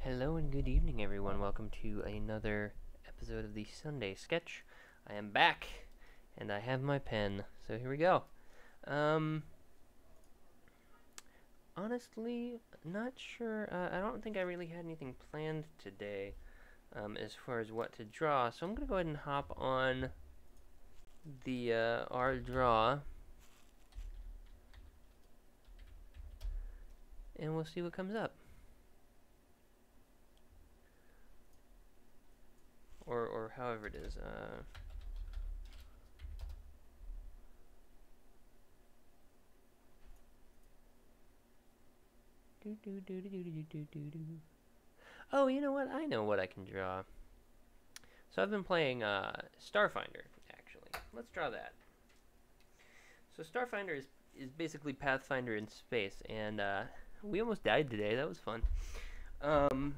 Hello and good evening, everyone. Welcome to another episode of the Sunday Sketch. I am back, and I have my pen, so here we go. Um, Honestly, not sure. I don't think I really had anything planned today, as far as what to draw. So I'm gonna go ahead and hop on the R Draw, and we'll see what comes up, or however it is. Oh, you know what? I know what I can draw. So I've been playing Starfinder, actually. Let's draw that. So Starfinder is basically Pathfinder in space, and we almost died today. That was fun. Um,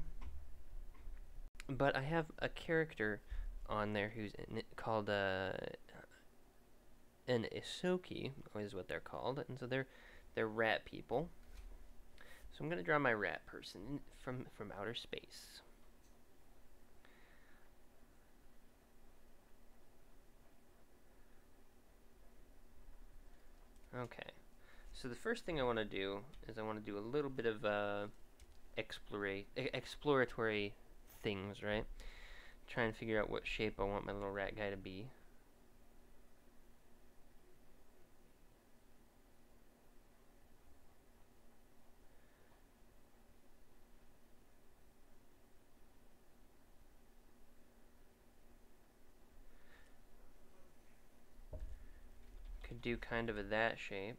but I have a character on there who's called an Isoki, is what they're called, and so they're rat people. So I'm gonna draw my rat person from outer space. Okay, so the first thing I want to do is I want to do a little bit of exploratory things, right? Try and figure out what shape I want my little rat guy to be. Could do kind of a that shape.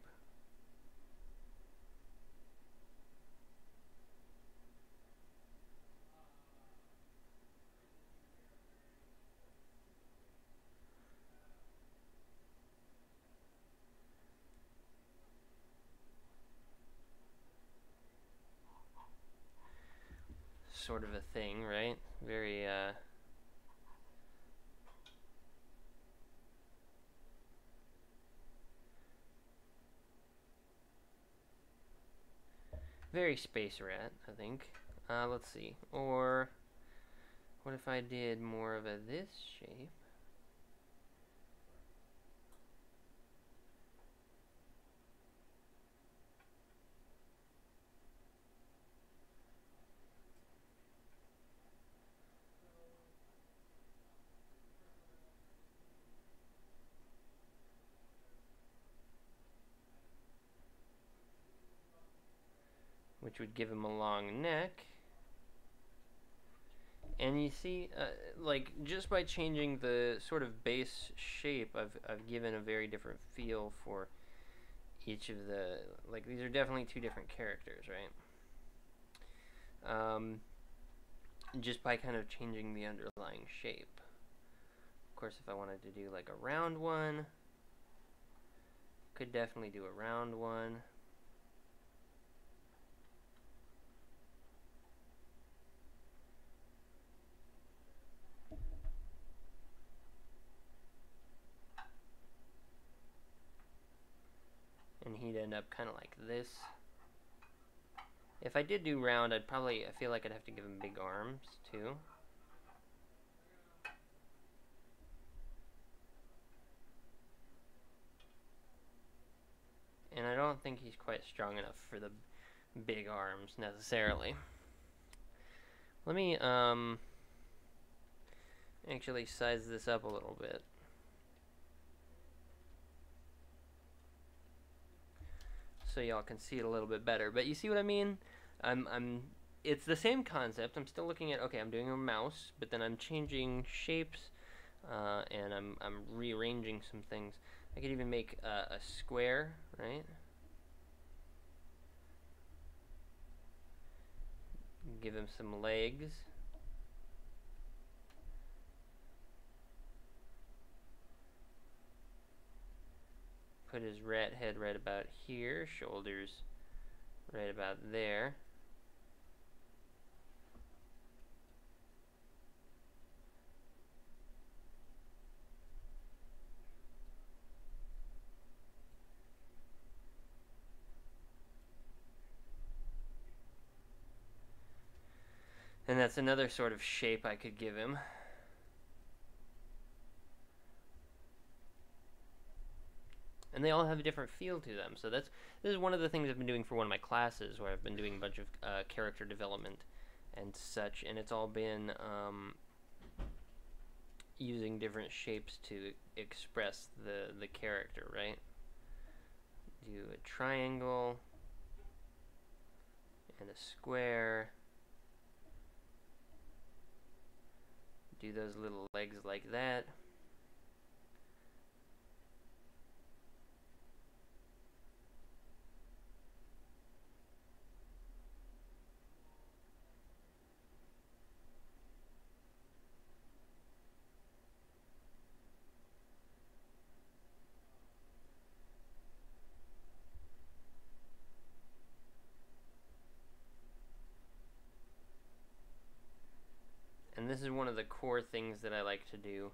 Sort of a thing, right? Very very space rat, I think. Let's see. Or what if I did more of a this shape? Which would give him a long neck. And you see, like, just by changing the sort of base shape, I've given a very different feel for each of the, like, these are definitely two different characters, right? Just by kind of changing the underlying shape. Of course, if I wanted to do like a round one, could definitely do a round one. And he'd end up kind of like this. If I did do round, I feel like I'd have to give him big arms too. And I don't think he's quite strong enough for the big arms necessarily. Let me actually size this up a little bit. So y'all can see it a little bit better. But you see what I mean? It's the same concept. I'm still looking at, okay, I'm doing a mouse, but then I'm changing shapes, and I'm rearranging some things. I could even make a square, right? Give him some legs. Put his rat head right about here, shoulders right about there. And that's another sort of shape I could give him. And they all have a different feel to them. So this is one of the things I've been doing for one of my classes, where I've been doing a bunch of character development and such, and it's all been using different shapes to express the character, right? Do a triangle and a square. Do those little legs like that. And this is one of the core things that I like to do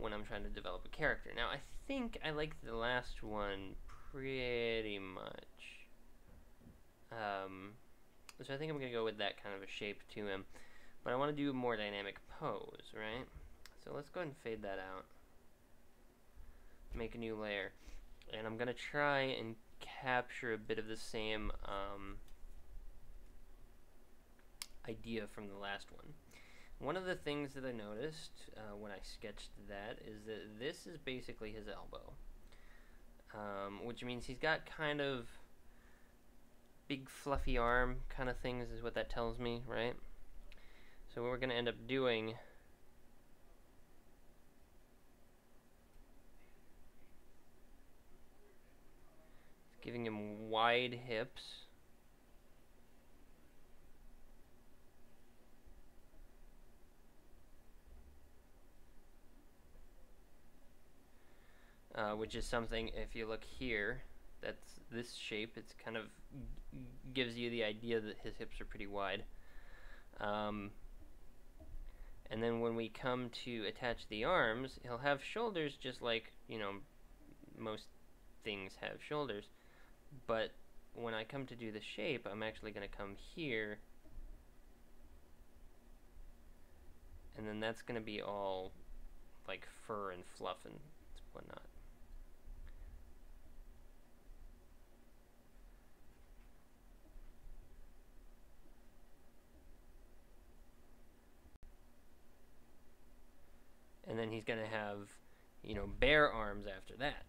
when I'm trying to develop a character. Now, I think I like the last one pretty much. So I think I'm going to go with that kind of a shape to him. But I want to do a more dynamic pose, right? So let's go ahead and fade that out. Make a new layer. And I'm going to try and capture a bit of the same idea from the last one. One of the things that I noticed when I sketched that is that this is basically his elbow. Which means he's got kind of big fluffy arm kind of things is what that tells me, right? So what we're going to end up doing is giving him wide hips. Which is something, if you look here, that's this shape, it's kind of gives you the idea that his hips are pretty wide. And then when we come to attach the arms, he'll have shoulders just like, you know, most things have shoulders. But when I come to do the shape, I'm actually going to come here. And then that's going to be all like fur and fluff and whatnot. And then he's going to have, you know, bare arms after that.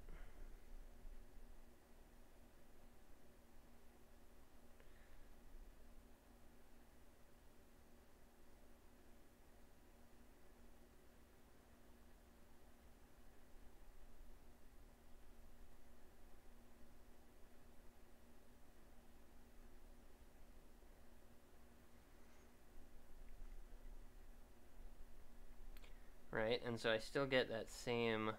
Right, and so I still get that same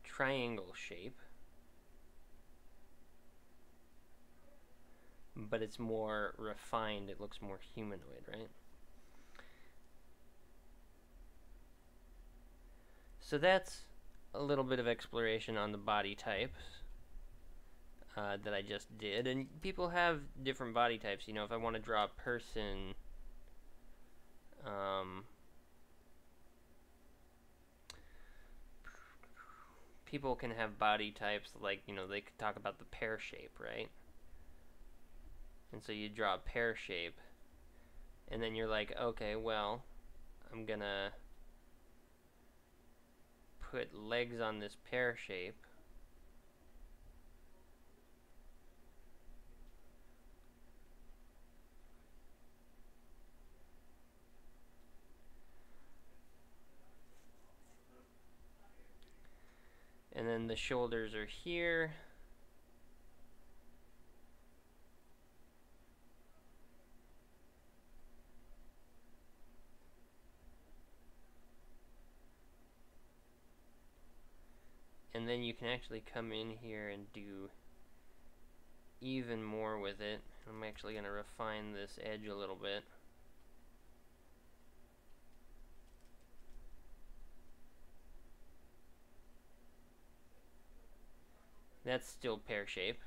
triangle shape, but it's more refined, it looks more humanoid, right? So that's a little bit of exploration on the body types that I just did, and people have different body types. You know, if I want to draw a person, people can have body types like, you know, they could talk about the pear shape, right? And so you draw a pear shape, and then you're like, okay, well, I'm gonna put legs on this pear shape. And then the shoulders are here. And then you can actually come in here and do even more with it. I'm actually going to refine this edge a little bit. That's still pear shape.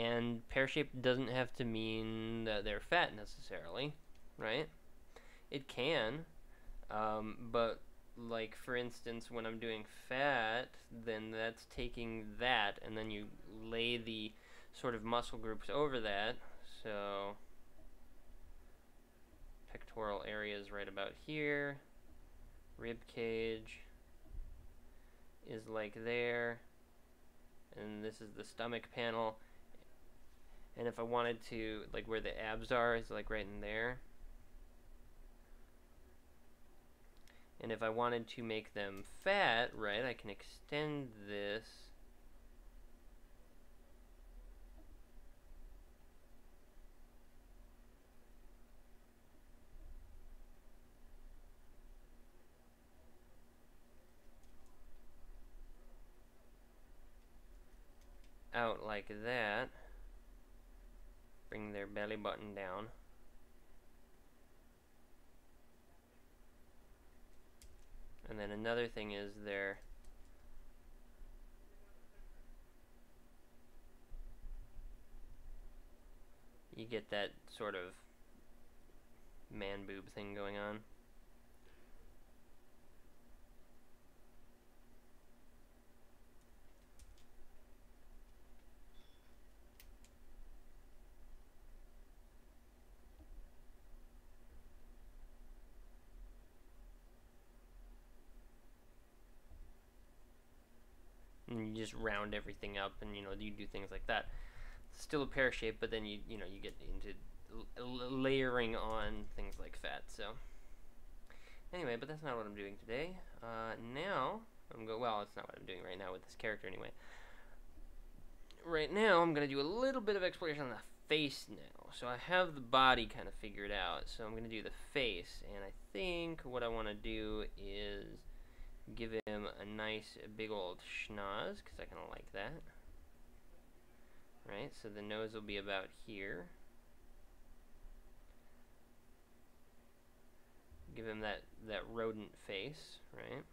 And pear-shaped doesn't have to mean that they're fat necessarily, right? It can, but like for instance, when I'm doing fat, then that's taking that, and then you lay the sort of muscle groups over that. So pectoral area is right about here. Rib cage is like there, and this is the stomach panel. And if I wanted to, like where the abs are is like right in there. And if I wanted to make them fat, right, I can extend this out like that. Bring their belly button down. And then another thing is you get that sort of man boob thing going on. And you just round everything up, and you do things like that. It's still a pear shape, but then you get into layering on things like fat. So anyway, but that's not what I'm doing today. Now well, it's not what I'm doing right now with this character anyway. Right now I'm gonna do a little bit of exploration on the face now. So I have the body kind of figured out, so I'm gonna do the face, and I think what I want to do is give him a nice big old schnoz, because I kind of like that. Right, so the nose will be about here. Give him that rodent face, right?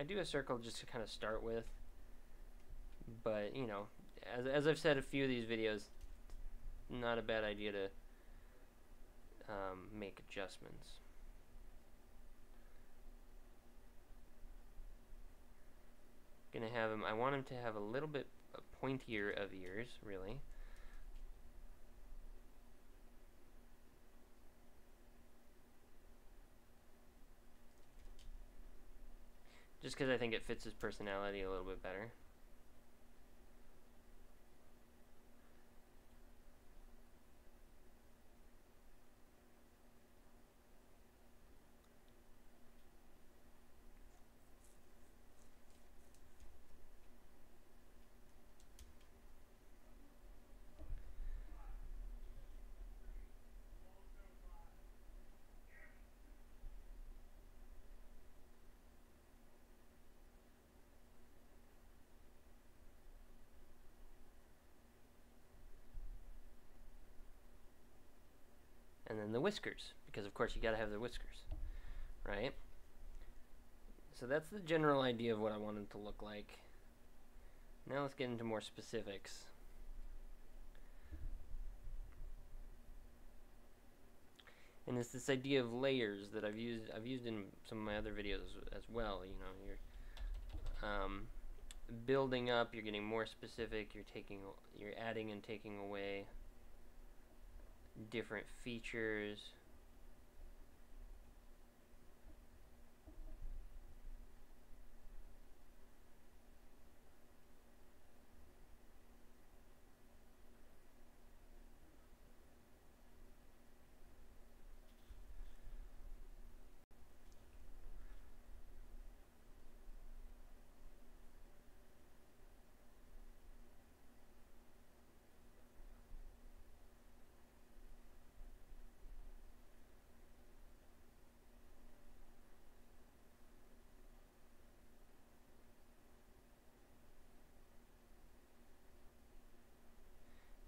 I do a circle just to kind of start with, but as I've said a few of these videos, not a bad idea to make adjustments. Gonna have him, I want him to have a little bit pointier of ears, really. Just because I think it fits his personality a little bit better. And then the whiskers, because of course you gotta have the whiskers, right? So that's the general idea of what I want it to look like. Now let's get into more specifics. And it's this idea of layers that I've used in some of my other videos as well. You're building up, you're getting more specific, you're adding and taking away different features.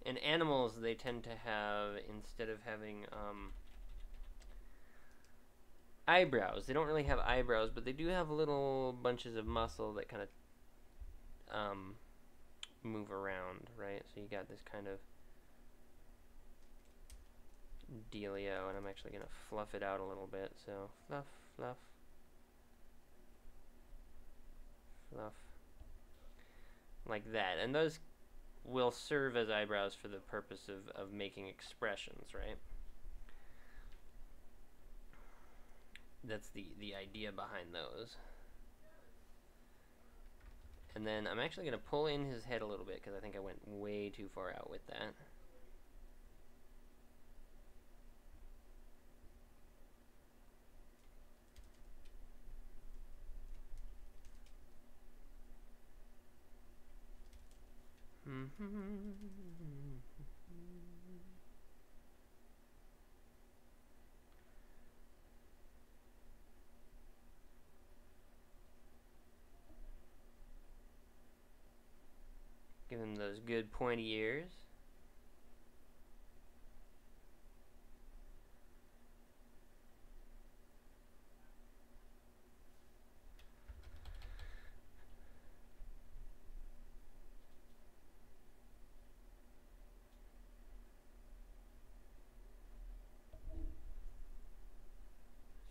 And animals, they tend to have, instead of having eyebrows. They don't really have eyebrows, but they do have little bunches of muscle that kind of move around, right? So you got this kind of dealio, and I'm actually going to fluff it out a little bit. So fluff, fluff, fluff, like that. And those will serve as eyebrows for the purpose of making expressions, right? That's the idea behind those. And then I'm actually going to pull in his head a little bit because I think I went way too far out with that. Give him those good pointy ears.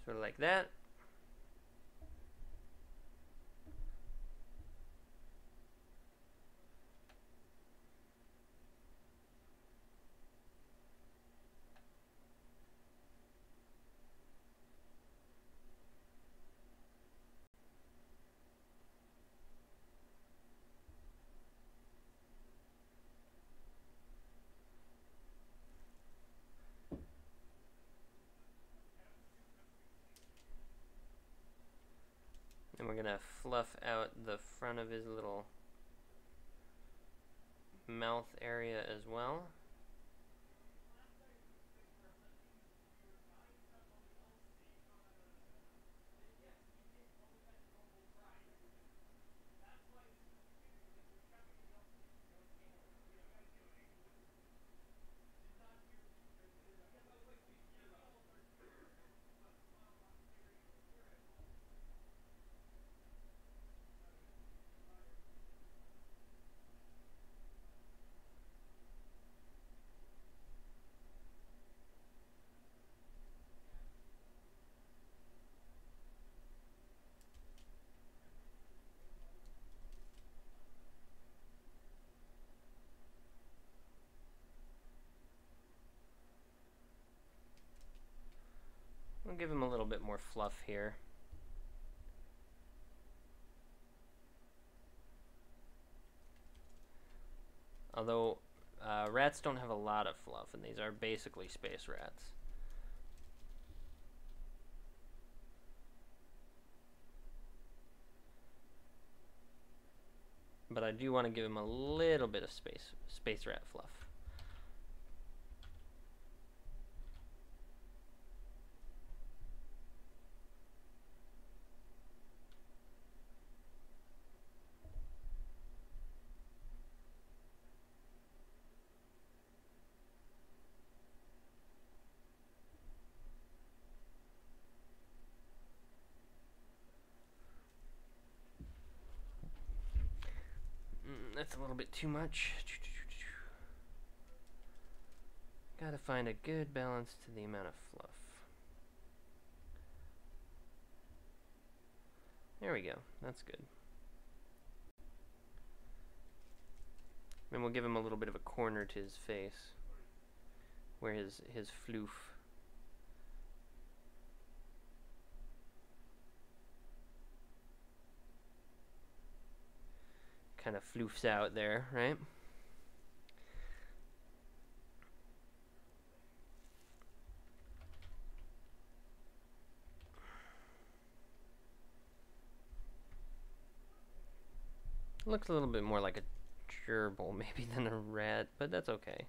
Sort of like that. And we're going to fluff out the front of his little mouth area as well. We'll give him a little bit more fluff here. Although rats don't have a lot of fluff, and these are basically space rats. But I do want to give him a little bit of space rat fluff. That's a little bit too much. Gotta find a good balance to the amount of fluff. There we go. That's good. Then we'll give him a little bit of a corner to his face, where his floof. Kind of floofs out there, right? Looks a little bit more like a gerbil maybe than a rat, but that's okay.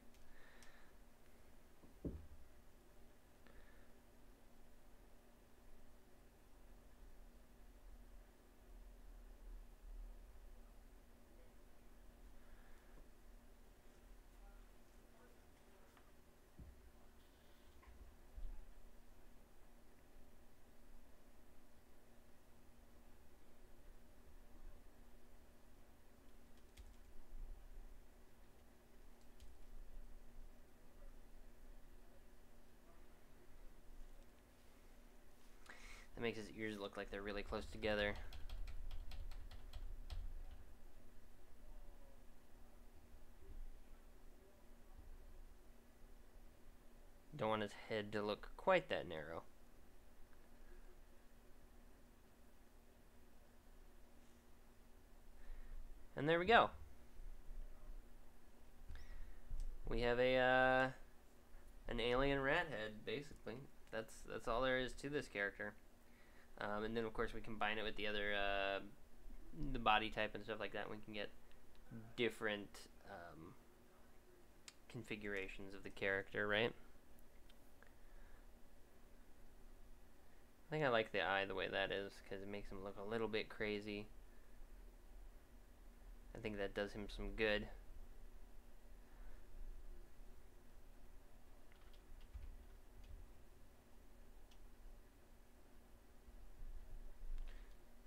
makes his ears look like they're really close together. Don't want his head to look quite that narrow. And there we go. We have a an alien rat head, basically. That's all there is to this character. And then of course we combine it with the other the body type and stuff like that. We can get different configurations of the character, right? I think I like the eye the way that is because it makes him look a little bit crazy. I think that does him some good.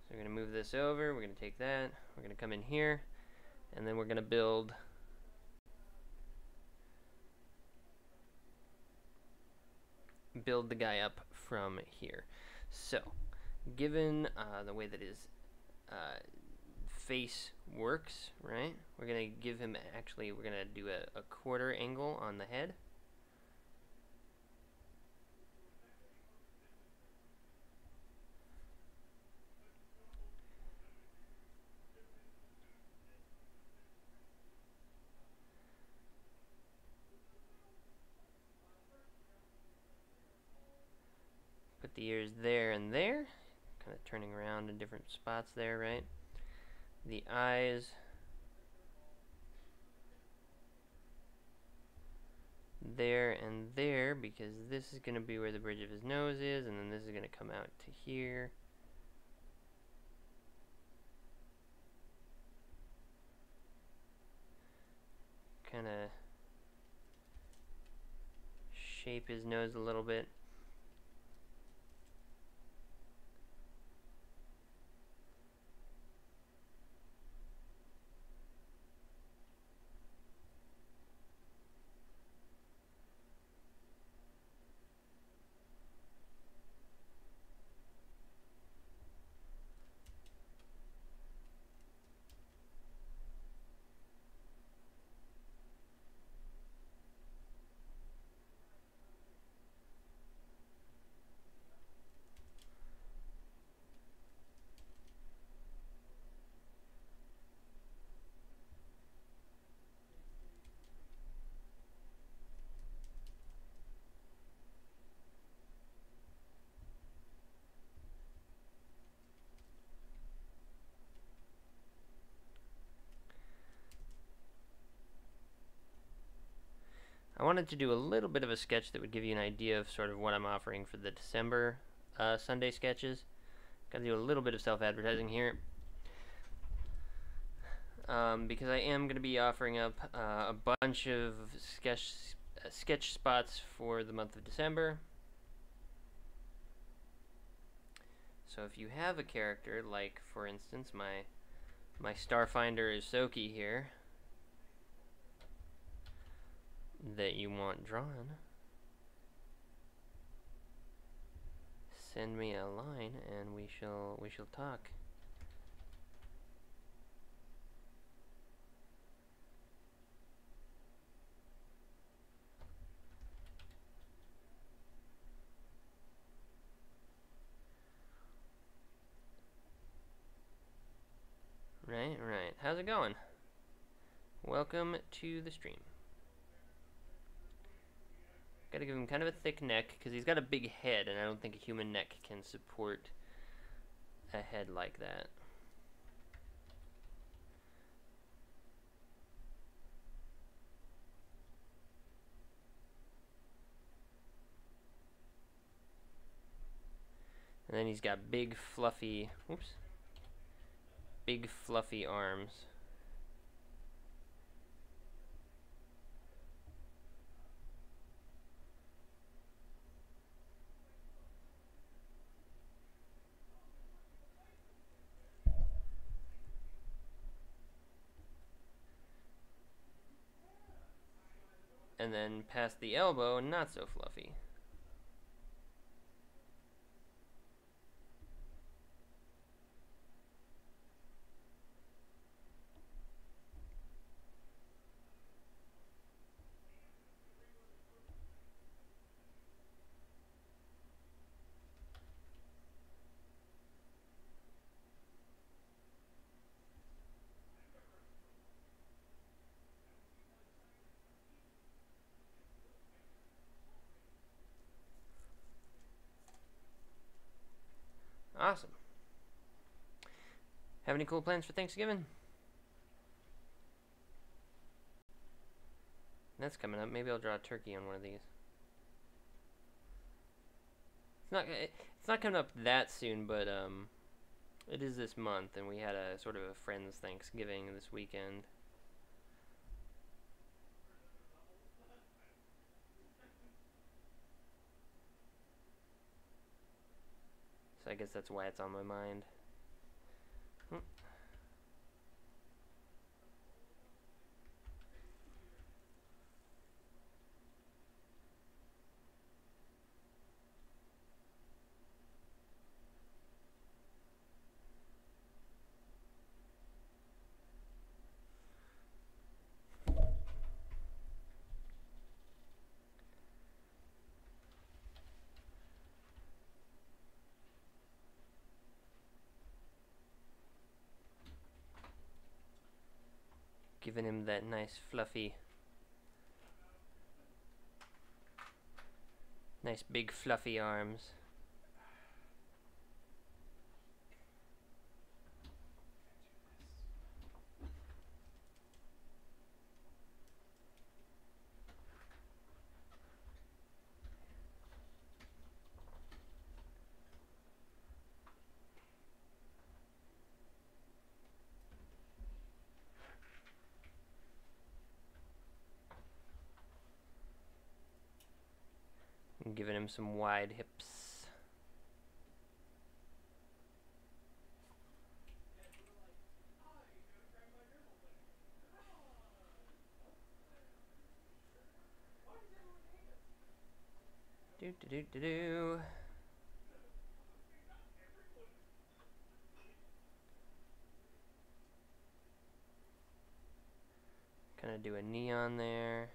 So we're going to move this over, we're going to take that, we're going to come in here, and then we're going to build the guy up from here. So, given the way that his face works, right, we're going to give him, actually, we're going to do a quarter angle on the head. Put the ears there and there, kind of turning around in different spots there, right? The eyes there and there, because this is going to be where the bridge of his nose is, and then this is going to come out to here. Kind of shape his nose a little bit. I wanted to do a little bit of a sketch that would give you an idea of sort of what I'm offering for the December Sunday sketches. Gotta do a little bit of self-advertising here. Because I am going to be offering up a bunch of sketch spots for the month of December. So if you have a character, like for instance my Starfinder Isoki here, that you want drawn, send me a line and we shall talk. Right. How's it going? Welcome to the stream. Gotta give him kind of a thick neck, because he's got a big head, and I don't think a human neck can support a head like that. And then he's got big fluffy, big fluffy arms. And then past the elbow, not so fluffy. Awesome. Have any cool plans for Thanksgiving? That's coming up. Maybe I'll draw a turkey on one of these. It's not coming up that soon, but it is this month, and we had a sort of a friend's Thanksgiving this weekend. So I guess that's why it's on my mind. Giving him that nice fluffy, nice big fluffy arms. And giving him some wide hips. Do do do do do. Kind of do a neon there.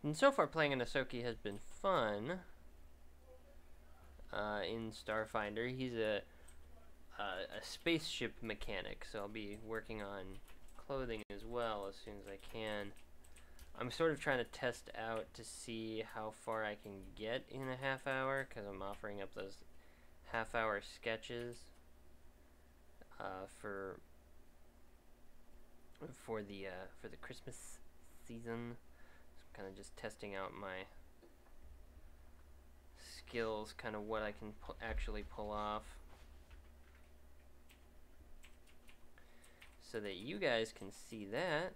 And so far playing an Ahsoka has been fun. In Starfinder, he's a spaceship mechanic, so I'll be working on clothing as well as soon as I can. I'm sort of trying to test out to see how far I can get in a half hour, because I'm offering up those half-hour sketches for the Christmas season. So I'm kind of just testing out my skills, kind of what I can actually pull off, so that you guys can see that.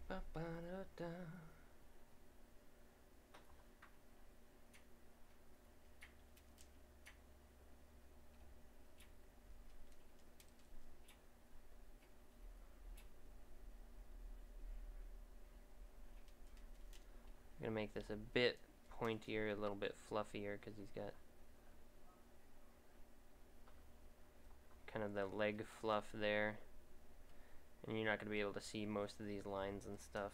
Ba-ba-da-da. I'm gonna make this a bit pointier, a little bit fluffier, because he's got kind of the leg fluff there, and you're not gonna be able to see most of these lines and stuff.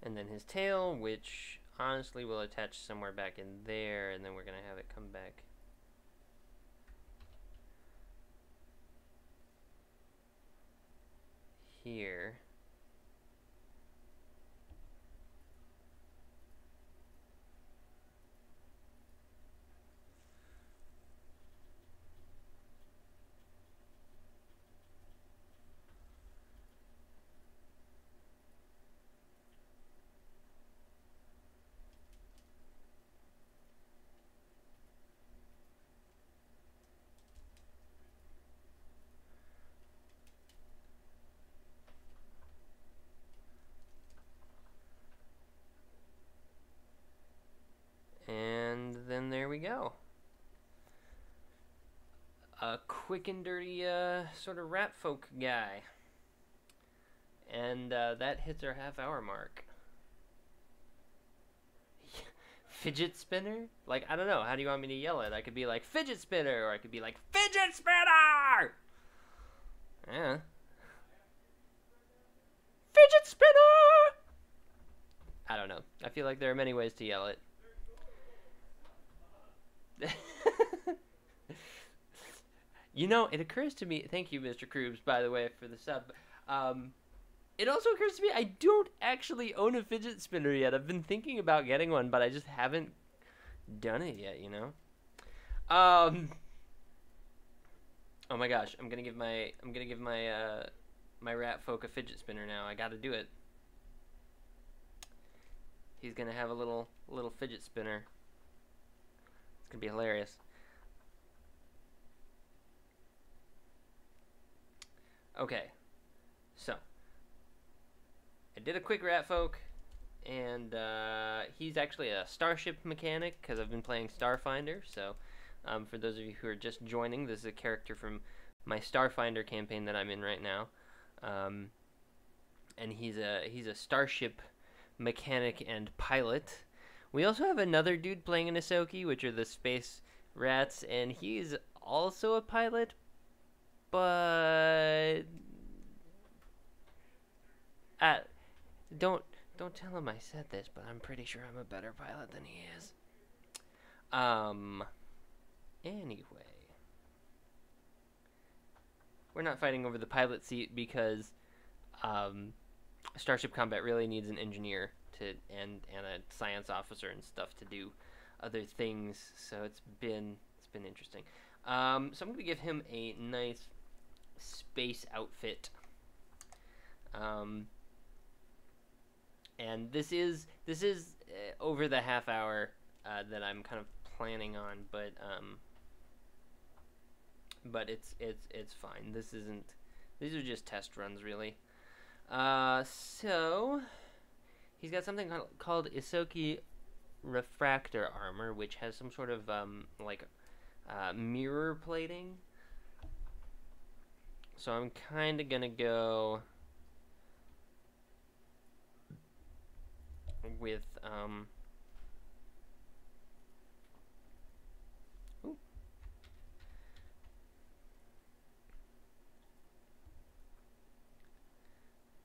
And then his tail, which honestly will attach somewhere back in there, and then we're gonna have it come back here. And then there we go. A quick and dirty sort of rat folk guy. And that hits our half-hour mark. Fidget spinner? Like, I don't know. How do you want me to yell it? I could be like, fidget spinner, or I could be like, fidget spinner! Yeah. Fidget spinner! I don't know. I feel like there are many ways to yell it. You know, it occurs to me, thank you, Mr. Krubs, by the way, for the sub. It also occurs to me I don't actually own a fidget spinner yet. I've been thinking about getting one, but I just haven't done it yet, you know? Oh my gosh, I'm gonna give my my rat folk a fidget spinner now. I gotta do it. He's gonna have a little fidget spinner. It's gonna be hilarious. Okay, so I did a quick rat folk, and he's actually a starship mechanic because I've been playing Starfinder. So for those of you who are just joining, this is a character from my Starfinder campaign that I'm in right now, and he's a starship mechanic and pilot. We also have another dude playing an Ahsoki, which are the space rats, and he's also a pilot, but don't tell him I said this, but I'm pretty sure I'm a better pilot than he is. Anyway, we're not fighting over the pilot seat because Starship Combat really needs an engineer to and a science officer and stuff to do other things. So it's been interesting. So I'm gonna give him a nice space outfit. And this is over the half hour that I'm kind of planning on, but it's fine. These are just test runs, really. So he's got something called Ahsoki refractor armor, which has some sort of mirror plating. So I'm kind of gonna go with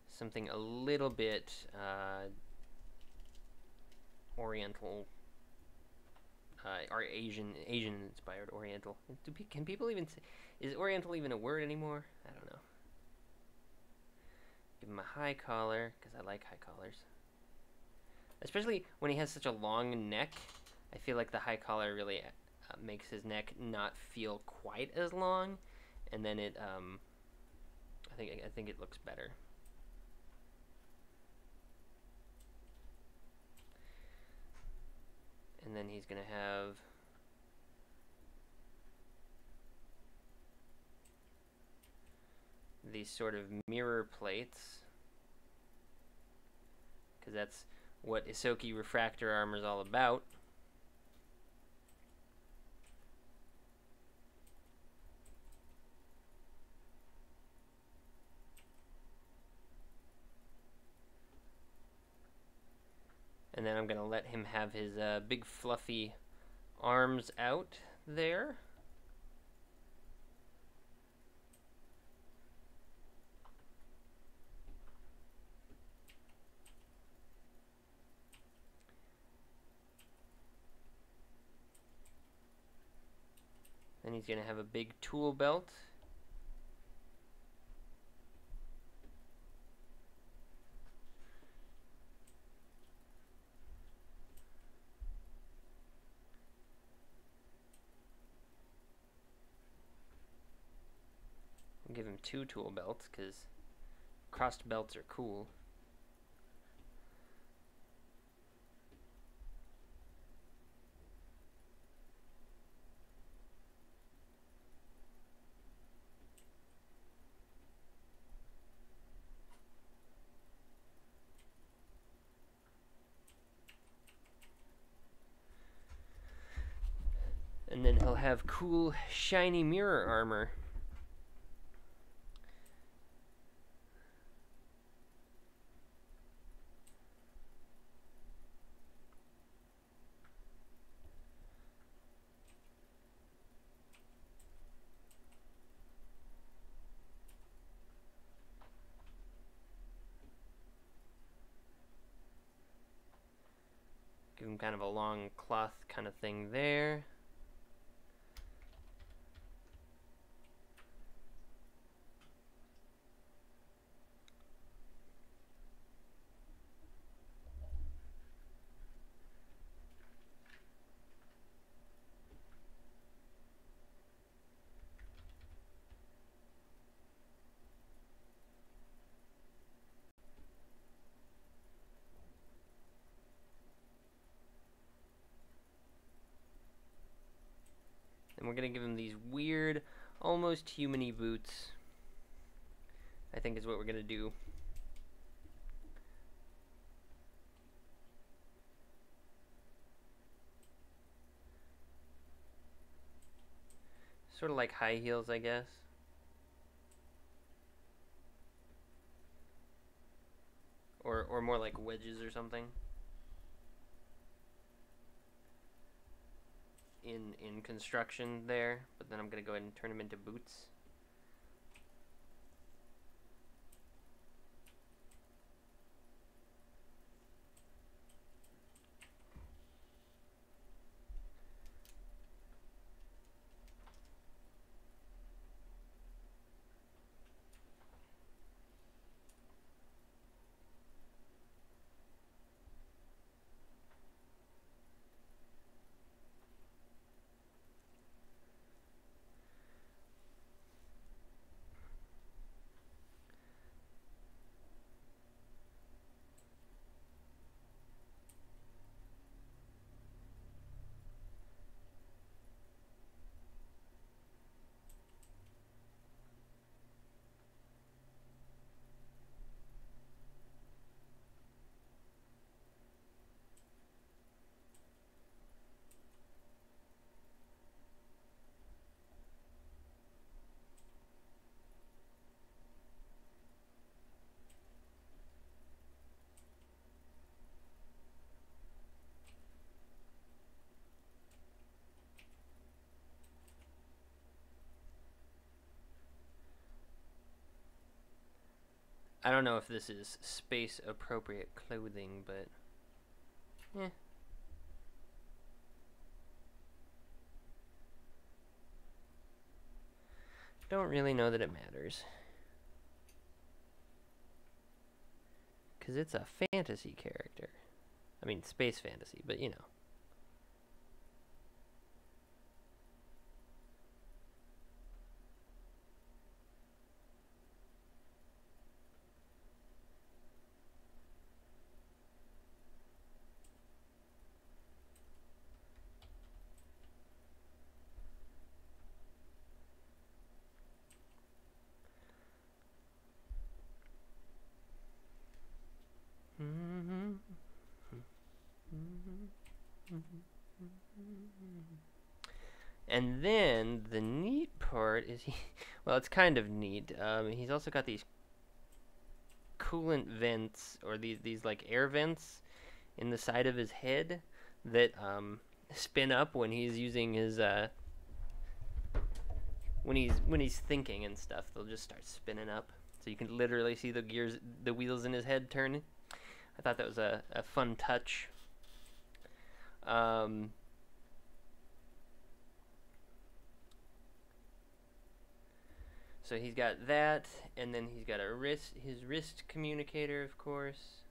something a little bit Oriental or Asian inspired Oriental. Can people even say, is Oriental even a word anymore? I don't know. Give him a high collar because I like high collars. Especially when he has such a long neck, I feel like the high collar really makes his neck not feel quite as long, and then it I think it looks better. And then he's gonna have these sort of mirror plates, because that's what Ahsoki refractor armor is all about. And then I'm going to let him have his big fluffy arms out there. Then he's going to have a big tool belt. give him 2 tool belts, because crossed belts are cool. And then he'll have cool, shiny mirror armor. Give him kind of a long cloth kind of thing there. And we're going to give him these weird, almost human-y boots. I think is what we're going to do. Sort of like high heels, I guess. Or more like wedges or something. In construction there, but then I'm gonna go ahead and turn them into boots. I don't know if this is space appropriate clothing, but eh. Don't really know that it matters. Because it's a fantasy character. I mean, space fantasy, but you know. And then the neat part is well, it's kind of neat. He's also got these coolant vents, or these like air vents in the side of his head that spin up when he's using his when he's thinking and stuff. They'll just start spinning up, so you can literally see the wheels in his head turning. I thought that was a fun touch. So he's got that, and then he's got his wrist communicator, of course.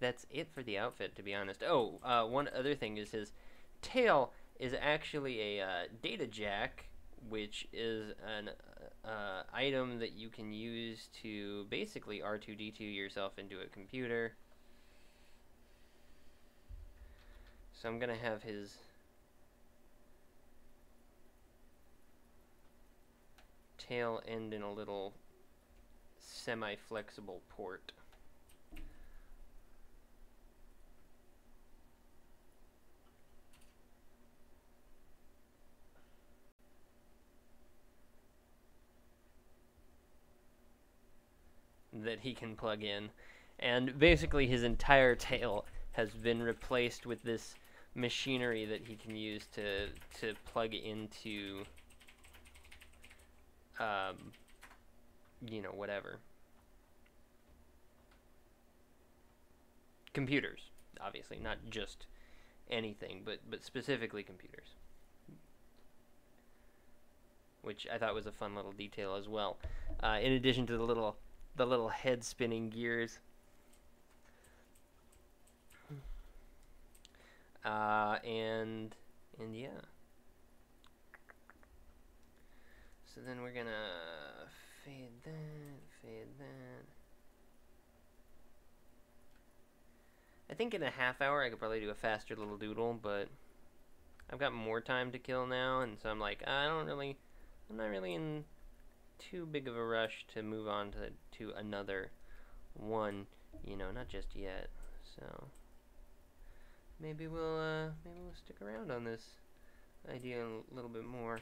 that's it for the outfit, to be honest. Oh, one other thing is his tail is actually a data jack, which is an item that you can use to basically R2-D2 yourself into a computer. So I'm gonna have his tail end in a little semi-flexible port. That he can plug in. And basically his entire tail has been replaced with this machinery that he can use to plug into you know, whatever. Computers, obviously, not just anything, but specifically computers. Which I thought was a fun little detail as well. In addition to the little head spinning gears. And yeah. So then we're gonna fade that. I think in a half hour I could probably do a faster little doodle, but I've got more time to kill now, and so I'm like, I'm not really in too big of a rush to move on to another one, you know, not just yet. So maybe we'll stick around on this idea a little bit more.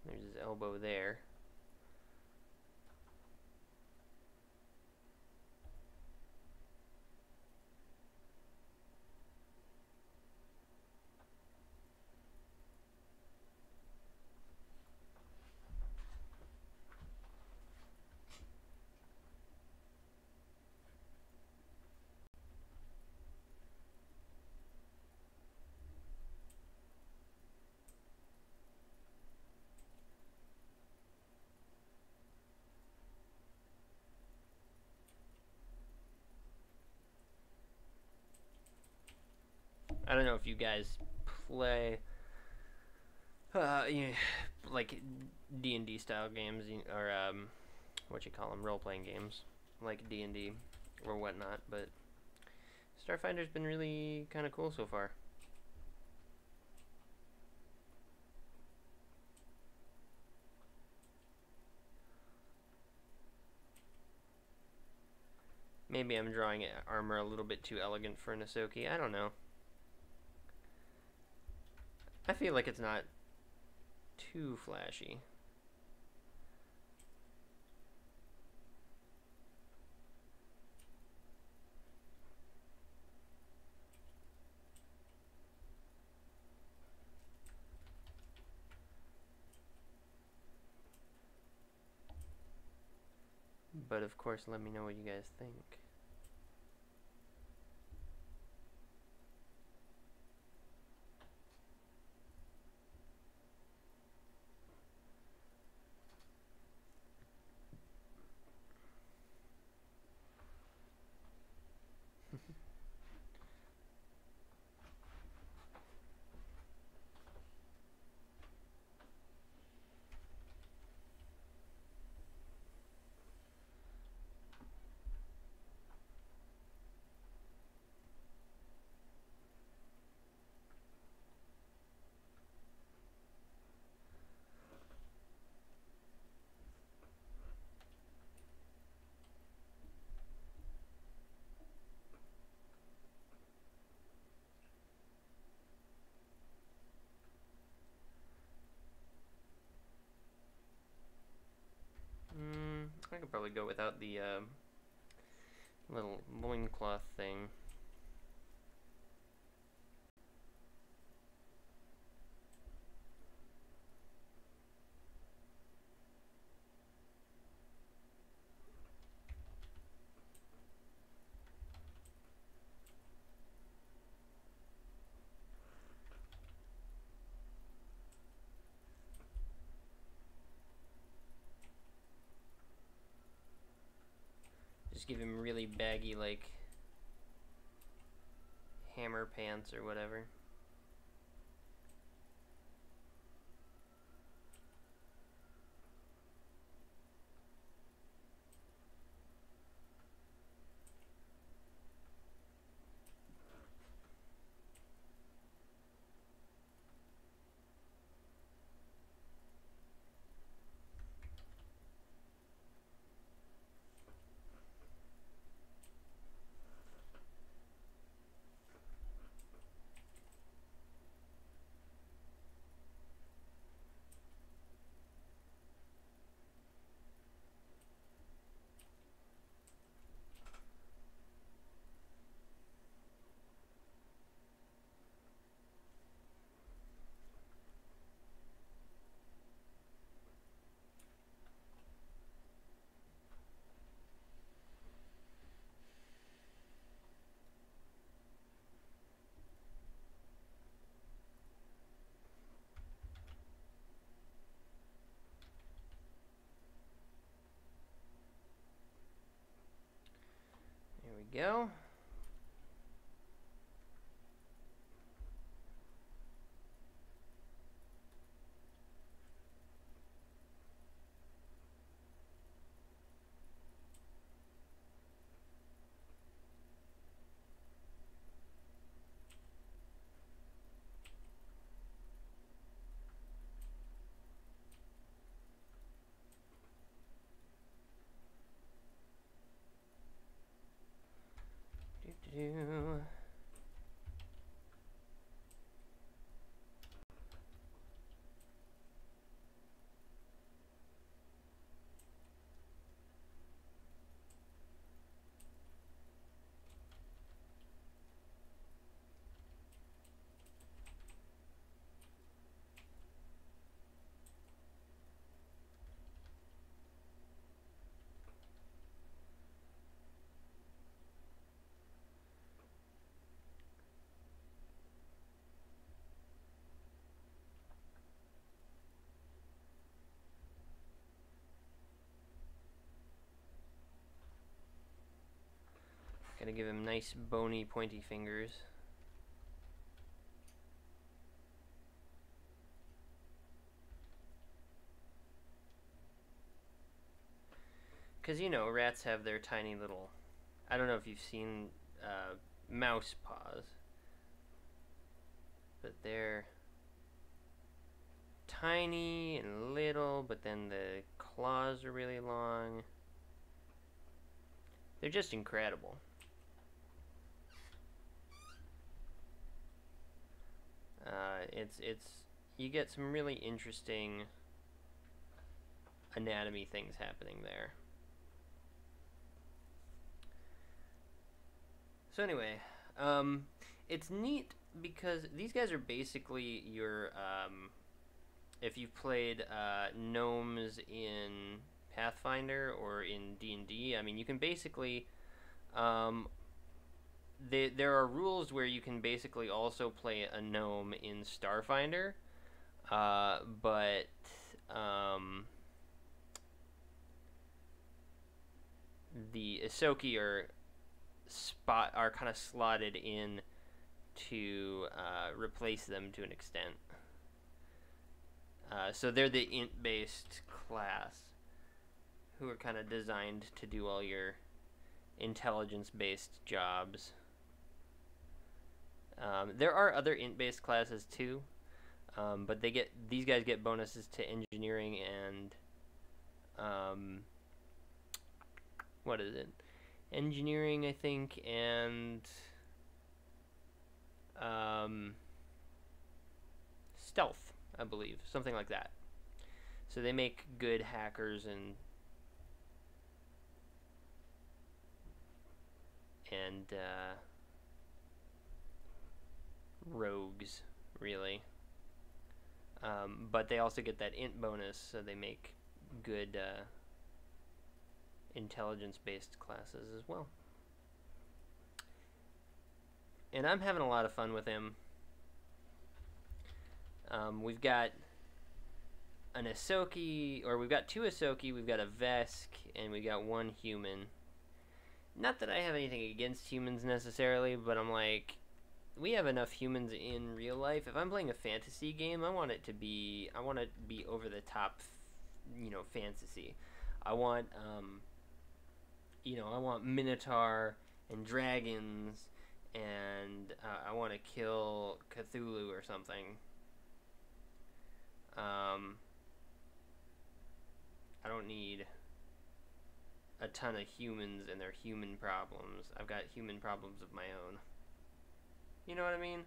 There's his elbow there. I don't know if you guys play you know, like D&D style games, or what you call them, role-playing games like D&D or whatnot, but Starfinder's been really kind of cool so far. Maybe I'm drawing armor a little bit too elegant for an Ahsoka. I don't know. I feel like it's not too flashy. But of course, let me know what you guys think. probably go without the little loincloth thing. Just give him really baggy, like, hammer pants or whatever. There we go. Do-do-do. Gotta give him nice, bony, pointy fingers. Because, you know, rats have their tiny little... I don't know if you've seen mouse paws. But they're tiny and little, but then the claws are really long. They're just incredible. It's you get some really interesting anatomy things happening there. So anyway, it's neat because these guys are basically your if you've played gnomes in Pathfinder or in D&D, I mean, you can basically there are rules where you can basically also play a gnome in Starfinder, but the Isoki are kind of slotted in to replace them to an extent. So they're the int-based class who are kind of designed to do all your intelligence-based jobs. There are other int-based classes too, but these guys get bonuses to engineering and what is it? Engineering, I think, and stealth, I believe, something like that. So they make good hackers and and rogues, really. But they also get that int bonus, so they make good intelligence-based classes as well. And I'm having a lot of fun with him. We've got an Ahsoki, or we've got 2 Ahsoki, we've got a Vesk, and we got 1 human. Not that I have anything against humans necessarily, but I'm like, we have enough humans in real life. If I'm playing a fantasy game, I want to be over the top, fantasy. I want, I want Minotaur and dragons, and I want to kill Cthulhu or something. I don't need a ton of humans and their human problems. I've got human problems of my own. You know what I mean?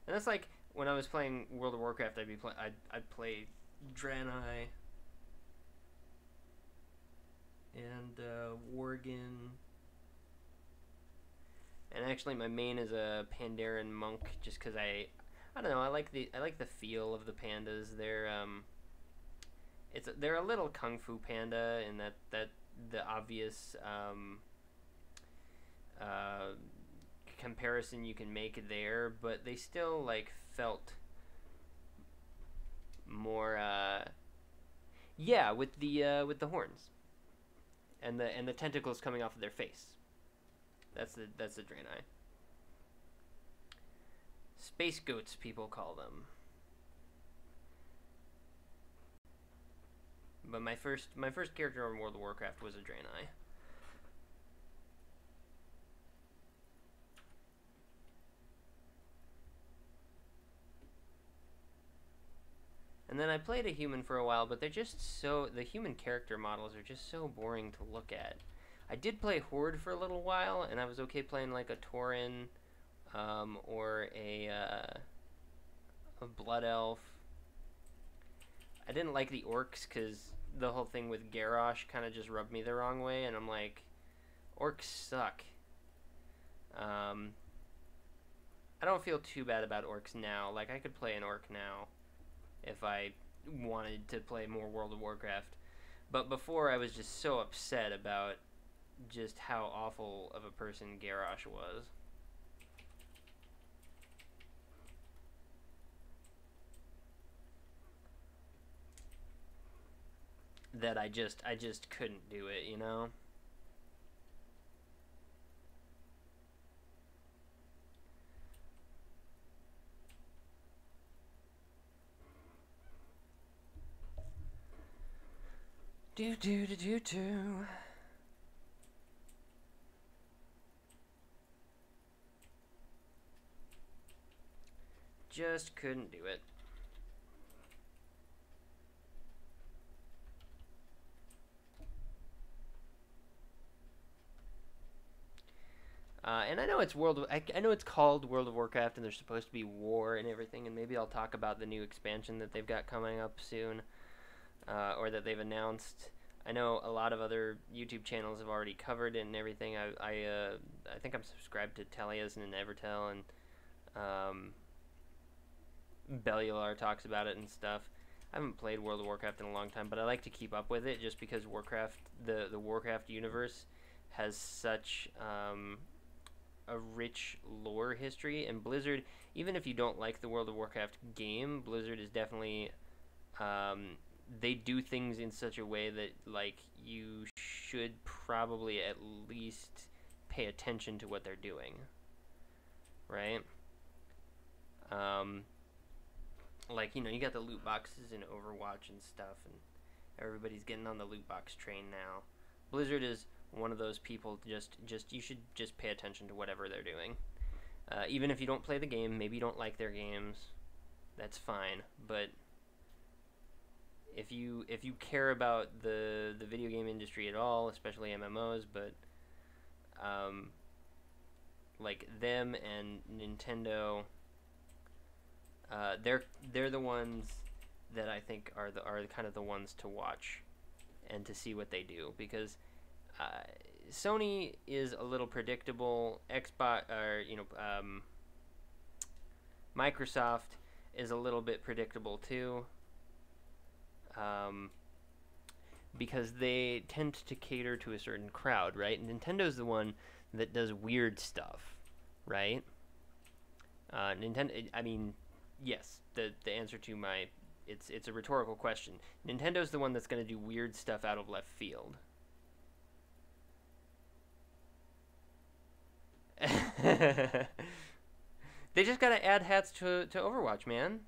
And that's like when I was playing World of Warcraft. I'd play Draenei and Worgen. And actually, my main is a Pandaren monk, just because I don't know. I like the feel of the pandas. They're a little kung fu panda in that the obvious comparison you can make there, but they still like felt more with the horns and the tentacles coming off of their face. That's the Draenei. Space goats, people call them. But my first character on World of Warcraft was a Draenei. And then I played a human for a while, but they're just the human character models are just so boring to look at. I did play Horde for a little while, and I was okay playing like a Tauren, or a Blood Elf. I didn't like the orcs because the whole thing with Garrosh kind of just rubbed me the wrong way, and I'm like, orcs suck. I don't feel too bad about orcs now. Like, I could play an orc now if I wanted to play more World of Warcraft. But before, I was just so upset about just how awful of a person Garrosh was. That I just couldn't do it, you know? Do do do do do. Just couldn't do it. And I know it's I know it's called World of Warcraft, and there's supposed to be war and everything, and maybe I'll talk about the new expansion that they've got coming up soon, or that they've announced. I know a lot of other YouTube channels have already covered it and everything. I think I'm subscribed to Taliesin and Evertel, and Bellular talks about it and stuff. I haven't played World of Warcraft in a long time, but I like to keep up with it just because the Warcraft universe has such a rich lore history, and Blizzard, even if you don't like the World of Warcraft game, Blizzard is definitely they do things in such a way that like you should probably at least pay attention to what they're doing, right? Like, you got the loot boxes in Overwatch and stuff, and everybody's getting on the loot box train now. Blizzard is one of those people. You should just pay attention to whatever they're doing. Even if you don't play the game, maybe you don't like their games, that's fine. But if you care about the video game industry at all, especially MMOs, but like them and Nintendo, they're the ones that I think are kind of the ones to watch and to see what they do, because Sony is a little predictable. Xbox, or Microsoft is a little bit predictable too, because they tend to cater to a certain crowd, right? And Nintendo's the one that does weird stuff, right? Nintendo. I mean, yes. The answer to my it's a rhetorical question. Nintendo's the one that's going to do weird stuff out of left field. They just gotta add hats to Overwatch, man.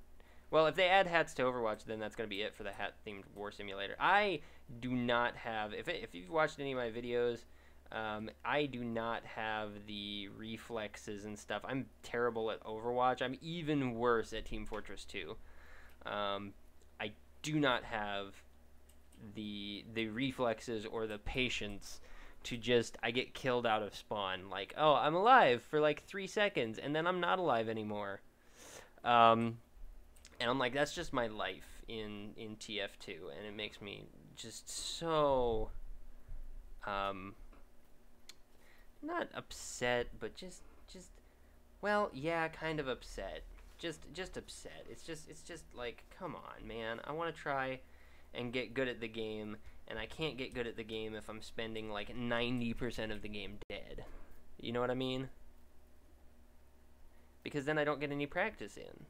Well, if they add hats to Overwatch, then that's gonna be it for the hat-themed war simulator. I do not have, if you've watched any of my videos, I do not have the reflexes and stuff. I'm terrible at Overwatch. I'm even worse at Team Fortress 2. I do not have the reflexes or the patience to just, I get killed out of spawn. Like, oh, I'm alive for like 3 seconds, and then I'm not alive anymore. And I'm like, that's just my life in TF2, and it makes me just so, not upset, but just, well, yeah, kind of upset. Just upset. It's just like, come on, man. I want to try and get good at the game, and I can't get good at the game if I'm spending like 90% of the game dead. You know what I mean? Because then I don't get any practice in.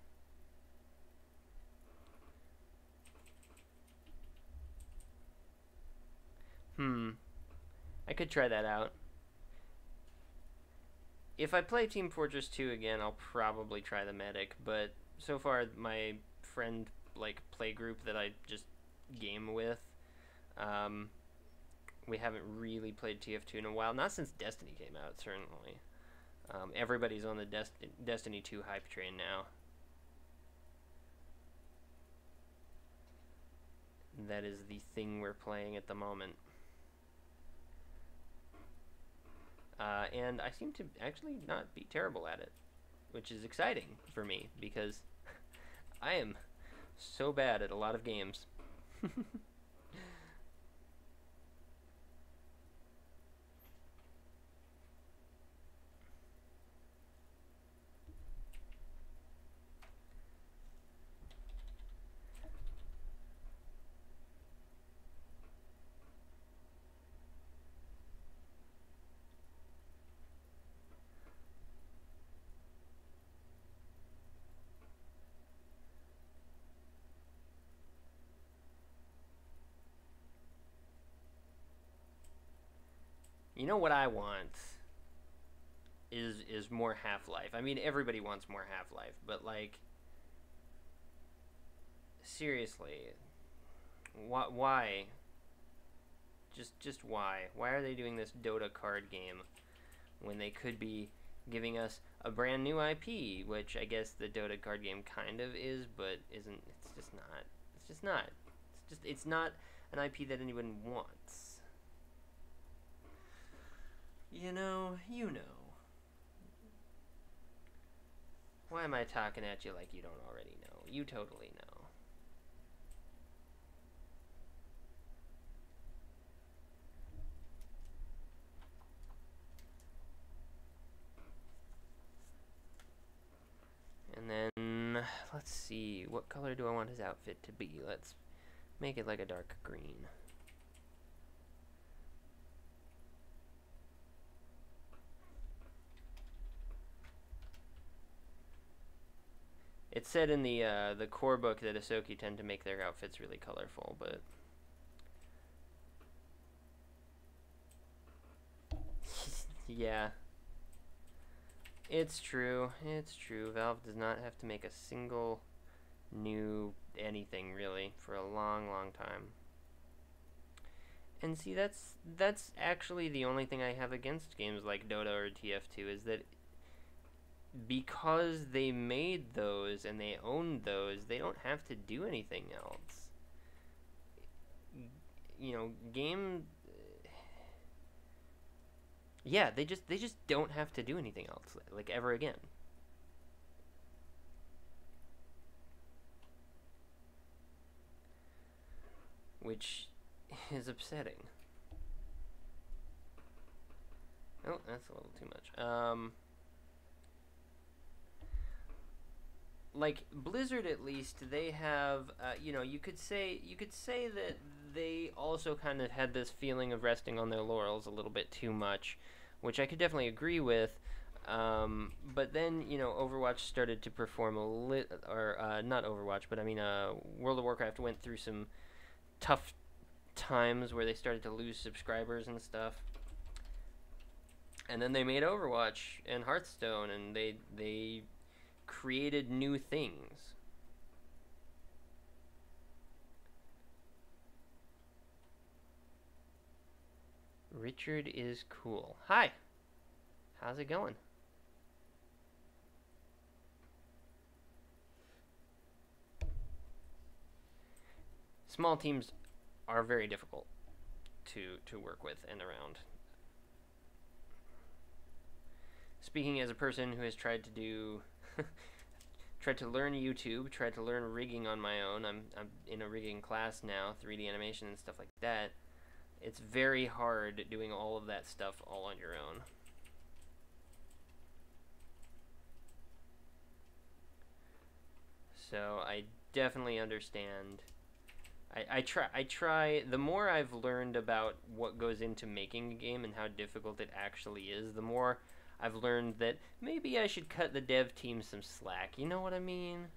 I could try that out. If I play Team Fortress 2 again, I'll probably try the medic, but so far my friend like play group that I just game with, we haven't really played TF2 in a while. Not since Destiny came out, certainly. Everybody's on the Destiny 2 hype train now. That is the thing we're playing at the moment. And I seem to actually not be terrible at it, which is exciting for me, because I am so bad at a lot of games. You know what I want is more Half-Life. I mean, everybody wants more Half-Life, but like, seriously, why? Just why? Why are they doing this Dota card game when they could be giving us a brand new IP, which I guess the Dota card game kind of is, but isn't. It's just not. It's just not. It's not an IP that anyone wants. You know. Why am I talking at you like you don't already know? You totally know. And then, let's see, what color do I want his outfit to be? Let's make it like a dark green. It said in the core book that Ahsoki tend to make their outfits really colorful, but yeah, it's true. It's true. Valve does not have to make a single new anything really for a long, long time. And see, that's actually the only thing I have against games like Dota or TF2 is that because they made those and they owned those, they don't have to do anything else. You know, yeah, they just don't have to do anything else, like, ever again. Which is upsetting. Oh, that's a little too much. Like Blizzard, at least they have, you know, you could say that they also kind of had this feeling of resting on their laurels a little bit too much, which I could definitely agree with. But then, you know, Overwatch started to perform or not Overwatch, but I mean, World of Warcraft went through some tough times where they started to lose subscribers and stuff. And then they made Overwatch and Hearthstone, and they created new things. Richard is cool. Hi. How's it going? Small teams are very difficult to work with and around. Speaking as a person who has tried to do tried to learn YouTube, tried to learn rigging on my own. I'm in a rigging class now, 3D animation and stuff like that. It's very hard doing all of that stuff all on your own. So I definitely understand. I try. The more I've learned about what goes into making a game and how difficult it actually is, the more I've learned that maybe I should cut the dev team some slack. You know what I mean?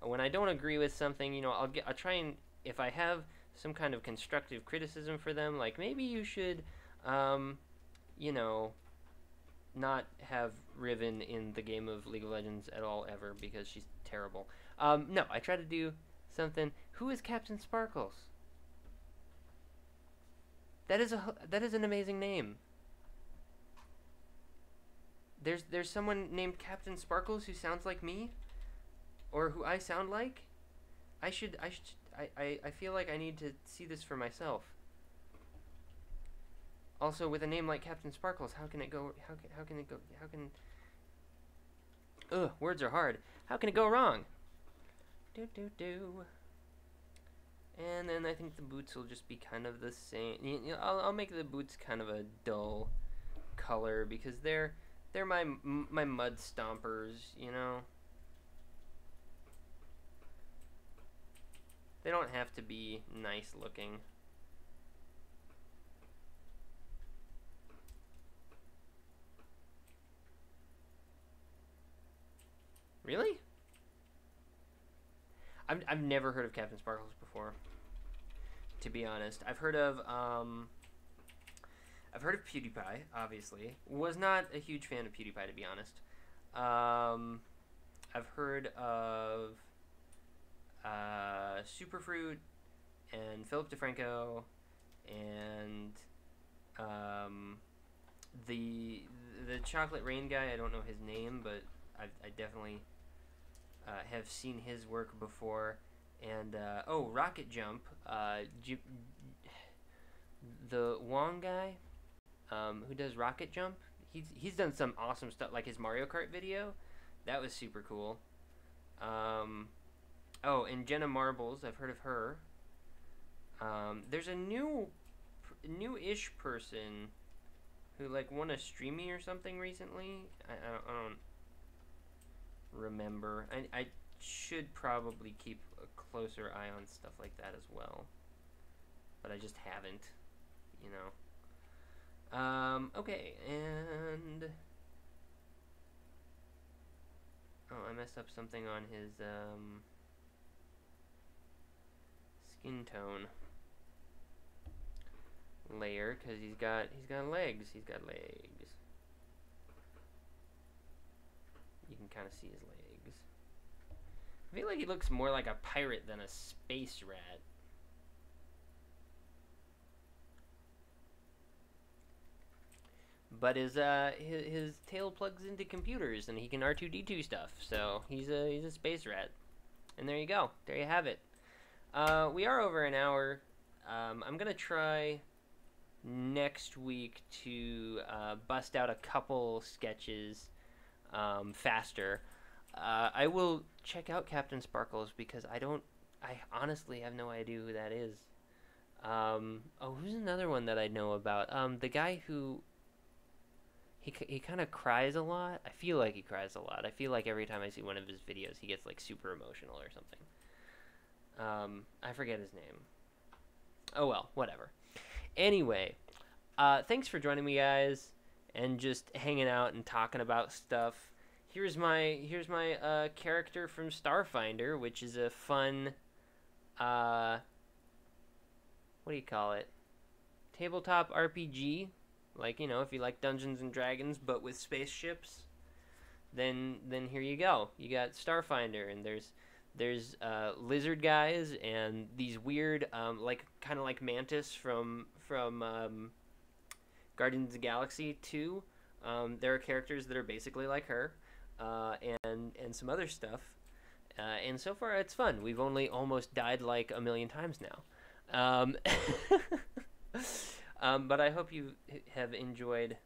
When I don't agree with something, you know, I'll try and, if I have some kind of constructive criticism for them, like maybe you should, you know, not have Riven in the game of League of Legends at all ever because she's terrible. No, I try to do something. Who is Captain Sparkles? That is an amazing name. There's someone named Captain Sparkles who sounds like me, or who I sound like. I feel like I need to see this for myself. Also, with a name like Captain Sparkles, how can it go? How can? Ugh, words are hard. How can it go wrong? And then I think the boots will just be kind of the same. You know, I'll make the boots kind of a dull color because they're my mud stompers, you know. They don't have to be nice looking. Really? I've never heard of Captain Sparkles before, to be honest. I've heard of PewDiePie, obviously. Was not a huge fan of PewDiePie, to be honest. I've heard of Superfruit and Philip DeFranco and the Chocolate Rain guy. I don't know his name, but I definitely have seen his work before. And oh, Rocket Jump, the Wong guy, who does Rocket Jump. He's done some awesome stuff, like his Mario Kart video. That was super cool. Oh, and Jenna Marbles, I've heard of her. There's a new-ish person who like won a Streamy or something recently. I don't remember. I should probably keep a closer eye on stuff like that as well, but I just haven't, you know. Okay, and oh, I messed up something on his skin tone layer because he's got legs. He's got legs. You can kind of see his legs. I feel like he looks more like a pirate than a space rat. But his tail plugs into computers and he can R2-D2 stuff. So he's a space rat. And there you go. There you have it. We are over an hour. I'm gonna try next week to bust out a couple sketches faster. I will check out Captain Sparkles because I honestly have no idea who that is. Oh, who's another one that I know about? The guy who he kind of cries a lot. I feel like he cries a lot. I feel like every time I see one of his videos, he gets like super emotional or something. I forget his name. Oh well, whatever. Anyway, thanks for joining me, guys, and just hanging out and talking about stuff. Here's my character from Starfinder, which is a fun what do you call it? Tabletop RPG. Like, you know, if you like Dungeons and Dragons but with spaceships, then here you go. You got Starfinder, and there's lizard guys and these weird like kind of like Mantis from Guardians of the Galaxy 2. There are characters that are basically like her, and some other stuff. And so far, it's fun. We've only almost died like a million times now. But I hope you have enjoyed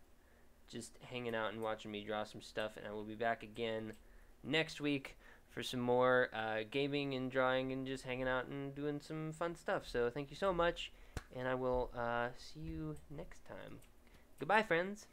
just hanging out and watching me draw some stuff. And I will be back again next week for some more gaming and drawing and just hanging out and doing some fun stuff. So thank you so much, and I will see you next time. Goodbye, friends.